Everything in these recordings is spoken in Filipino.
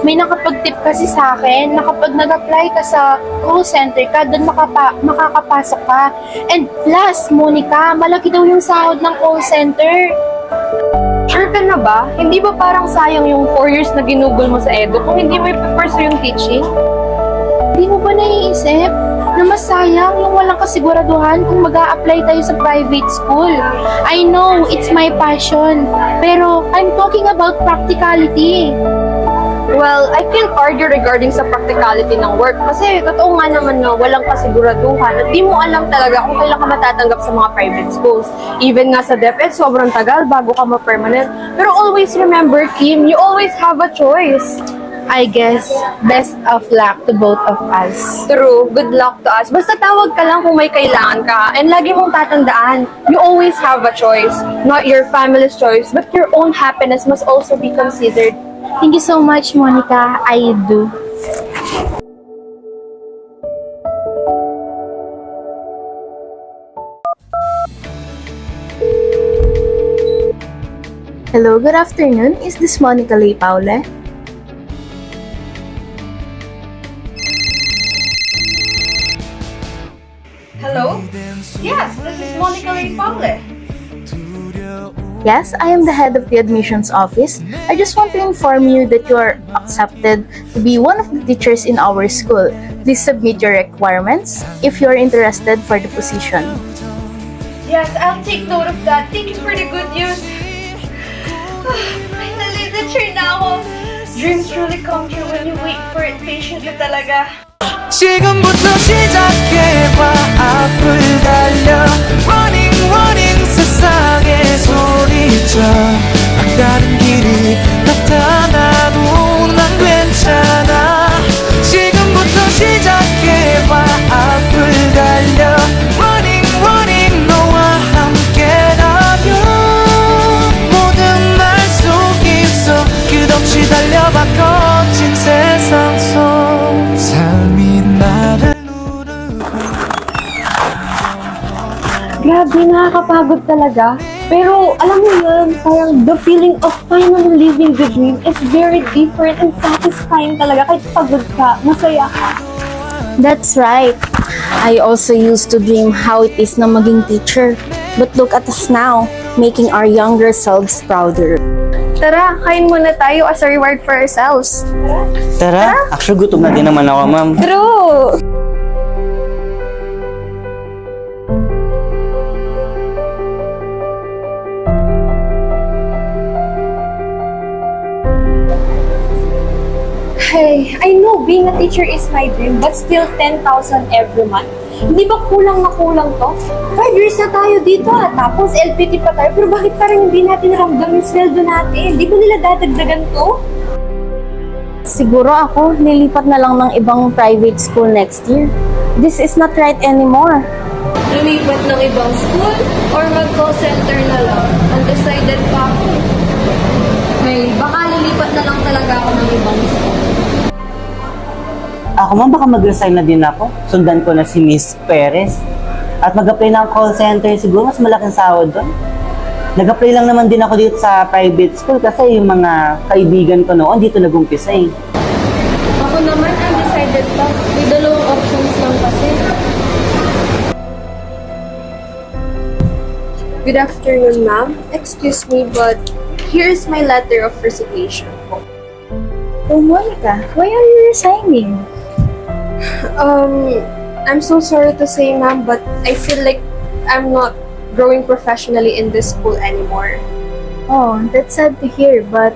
may nakapag-tip kasi sa akin na kapag nag-apply ka sa call center ka, doon makakapasok ka. And plus, Monica, malaki daw yung sahod ng call center. Sure ka na ba? Hindi ba parang sayang yung 4 years na ginugol mo sa edo kung hindi mo i-pursue yung teaching? Hindi mo ba naiisip na mas sayang yung walang kasiguraduhan kung mag-a-apply tayo sa private school? I know, it's my passion. Pero I'm talking about practicality. Well, I can't argue regarding sa practicality ng work kasi totoo nga naman na walang kasiguraduhan at di mo alam talaga kung kailan ka matatanggap sa mga private schools. Even nga sa DepEd, sobrang tagal bago ka ma-permanent. Pero always remember, Kim, you always have a choice. I guess, best of luck to both of us. True, good luck to us. Basta tawag ka lang kung may kailangan ka. And lagi mong tatandaan, you always have a choice. Not your family's choice, but your own happiness must also be considered. Thank you so much, Monica. I do. Hello, good afternoon. Is this Monica Lay Paule? Hello? Yes, this is Monica Ray Paule. Yes, I am the head of the admissions office. I just want to inform you that you are accepted to be one of the teachers in our school. Please submit your requirements if you are interested for the position. Yes, I'll take note of that. Thank you for the good news. Finally, teacher na ako. Dreams truly come true when you wait for it patiently talaga. 지금부터 시작해봐 앞을 달려 Running running 세상에 소리쳐 막다른 길이 나타나도 난 괜찮아 지금부터 시작해봐 앞을 달려 Running running 너와 함께라면 모든 날 속 있어 끝없이 달려봐 거친 세상 속 삶이 나를 Grabe, nakakapagod talaga. Pero alam mo yun, parang the feeling of finally living the dream is very different and satisfying talaga. Kahit pagod ka, masaya ka. That's right. I also used to dream how it is na maging teacher. But look at us now, making our younger selves prouder. Tara, kain muna tayo as a reward for ourselves. Tara, actually gutom na din naman ako, ma'am. True! Hey, I know being a teacher is my dream, but still 10,000 every month. Hindi ba kulang na kulang to? 5 years na tayo dito tapos LPT pa tayo, pero bakit parang hindi natin ramdam yung sweldo natin? Di ba nila dadagdagan to? Siguro ako, lilipat na lang ng ibang private school next year. This is not right anymore. Lumipat ng ibang school or mag-call center na lang? Undecided pa ako. Hey, baka lilipat na lang talaga ako ng ibang school. Ako ma'am, baka mag-resign na din ako. Sundan ko na si Miss Perez. At mag-apply ng call center, siguro mas malaking sahod doon. Nag-apply lang naman din ako dito sa private school kasi yung mga kaibigan ko noon dito nag-umpisa eh. Ako naman, undecided pa. May dalawang options lang kasi. Good afternoon, ma'am. Excuse me, but here's my letter of resignation. Oh, Monica, why are you resigning? I'm so sorry to say, ma'am, but I feel like I'm not growing professionally in this school anymore. Oh, that's sad to hear, but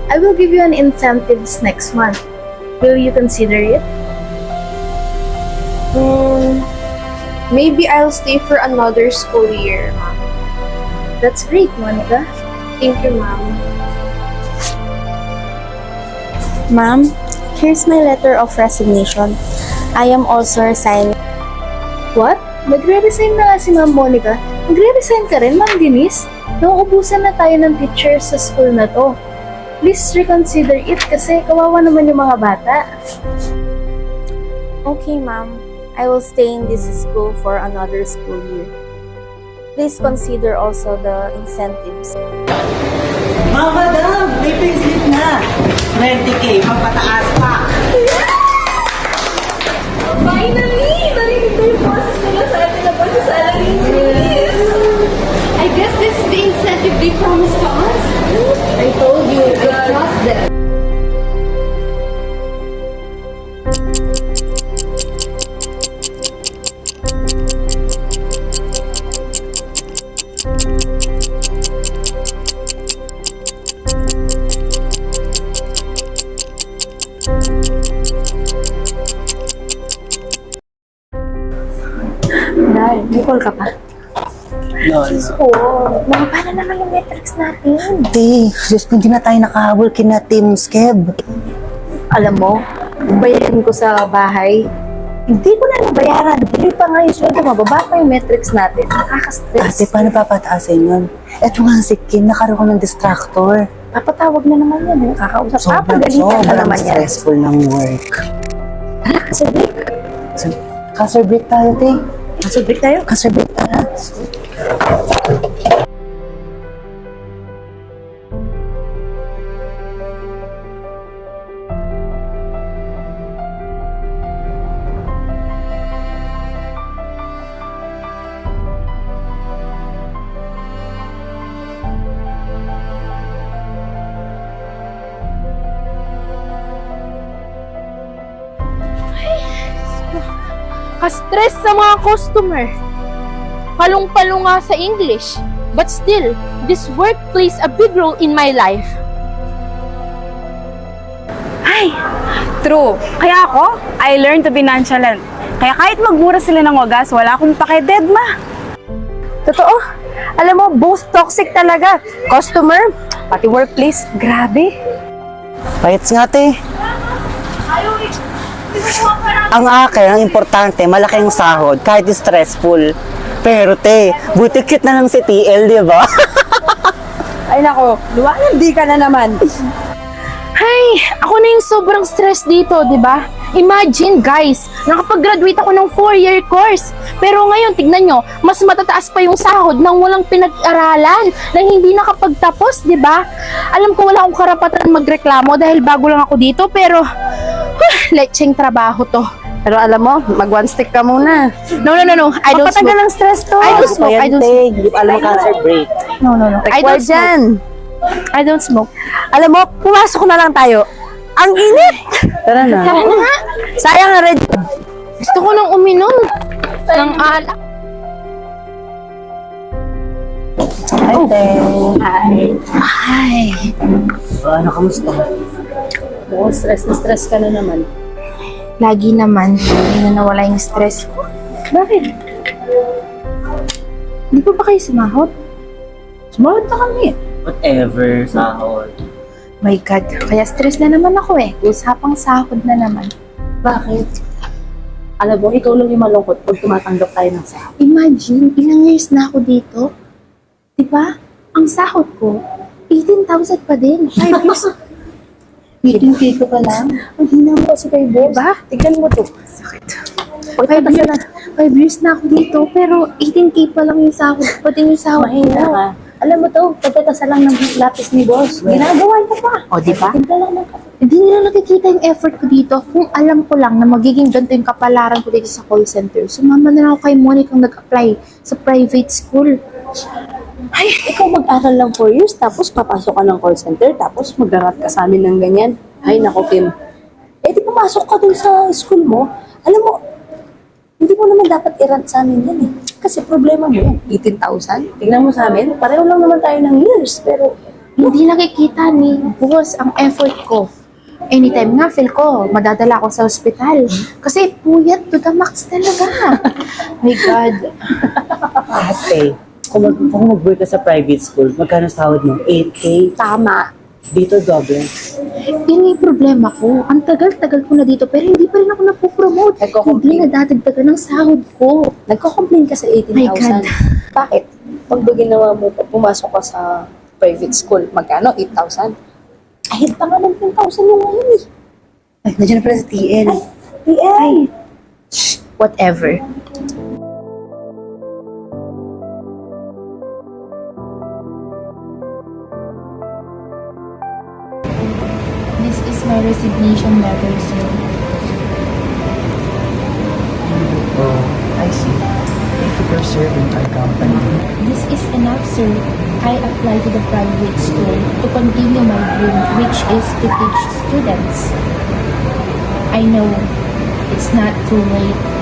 I will give you an incentives next month. Will you consider it? Maybe I'll stay for another school year, ma'am. That's great, Monica. Thank you, ma'am. Ma'am, here's my letter of resignation. I am also resigning. What? Nagre-resign na nga si Ma'am Monica? Nagre-resign ka rin, Ma'am Denise? Nauubusan na tayo ng teachers sa school na to. Please reconsider it kasi kawawa naman yung mga bata. Okay, Ma'am. I will stay in this school for another school year. Please consider also the incentives. Madam, may payslip na! 20K, pampataas pa. Finally! Narinig ko yung boses nila sa atin na sa salary I guess this is the incentive they promised to us. I told you, I trust them. Dahil, may call ka pa. Lol. Oo. Mga paano naman yung metrics natin? Te, just hindi na tayo nakahabol kina Team Skeb. Alam mo, bayarin ko sa bahay. Hindi ko na nabayaran. Hindi pa nga yung sweldo, mababa pa yung metrics natin. Nakaka-stress. Ate, paano papataasin yun? Eto nga si Kim, nakaroon ng distractor. Papatawag na naman yan. Kakausap. Papagalitan na naman yan. stressful ng work. Kasi break. Castle break tayo, te. Kasi break tayo. Castle break tayo. Ka-stress sa mga customer. Palong-palong nga sa English. But still, this work plays a big role in my life. True. Kaya ako, I learned to be nonchalant. Kaya kahit magmura sila ng wagas, wala akong pake-deadma. Totoo. Alam mo, both toxic talaga. Customer, pati workplace, grabe. Paits nga, te. Ang akin, ang importante, malaking sahod, kahit stressful. Pero te, buti cute na lang si TL, di ba? Ay nako, luwangan di ka na naman. Ay, ako na yung sobrang stress dito, di ba? Imagine, guys, nakapag-graduate ako ng 4-year course. Pero ngayon, tignan nyo, mas matataas pa yung sahod ng walang pinag-aralan, nang hindi nakapagtapos, di ba? Alam ko wala akong karapatan magreklamo dahil bago lang ako dito, pero lecheng trabaho to. Pero alam mo, mag-one stick ka muna. No, I don't Papatagal smoke. ang stress to. I don't smoke, I don't smoke. Hindi pa alam mo cancer break. No. I don't smoke. Dyan. I don't smoke. Alam mo, pumasok na lang tayo. Ang init! Tara na. Tara na nga. Sayang ang red. Gusto ko nang uminom ng alak. Hi, te. Ay, Ano, kamusta? Oo, stress na stress ka na naman. lagi naman. Hindi na nawala yung stress ko. Bakit? Di pa ba kayo sumahod? Sumahod na kami. Whatever, sahod. My God, kaya stress na naman ako eh. Usapang sahod na naman. Bakit? Alam mo, ikaw lang yung malungkot pag tumatanggap tayo ng sahod. Imagine, ilang years na ako dito. Diba? Ang sahod ko, 18,000 pa din. 5 years. 18K ko pa lang. Ang hina mo kasi kay boss. Diba? Tignan mo to. 5 years na ako dito, pero 18K pa lang yung sahod. Pati yung sahod Mahina ko. ka. Alam mo to, pagkatasa lang ng lapis ni boss. Ginagawa niya pa. O, diba? Tignan lang ng Hindi nila nakikita yung effort ko dito. Kung alam ko lang na magiging ganito yung kapalaran ko dito sa call center, sumama na lang ako kay Monica kung nag-apply sa private school. Ay, ikaw mag-aral lang 4 years, tapos papasok ka ng call center, tapos mag-arat ka sa amin ng ganyan. Ay, nako, Kim. Eh, di pumasok ka dun sa school mo. Alam mo, hindi mo naman dapat i-rant sa amin yan eh. Kasi problema mo, 18,000. Tingnan mo sa amin, pareho lang naman tayo ng years, pero Hindi nakikita ni boss ang effort ko. Anytime nga, feel ko, madadala ako sa ospital. Kasi puyat to the max talaga. My God. Ate, kung mag-work ka sa private school, magkano sahod mo? 8K? tama. Dito, double. Yun yung problema ko. Ang tagal-tagal ko na dito, pero hindi pa rin ako napopromote. Hindi nadadagdagan ng sahod ko. Nagko-complain ka sa My God. 18,000. Bakit? Pag ginawa mo, pag pumasok ka sa private school, magkano? 8,000? Kahit pa nga ng 10,000 yung ngayon eh. Ay, nandiyan na pala sa TL. Ay, Whatever. This is my resignation letter, sir. Oh, I see. Thank you for serving our company. This is enough, sir. I applied to the private school to continue my dream, which is to teach students. I know it's not too late.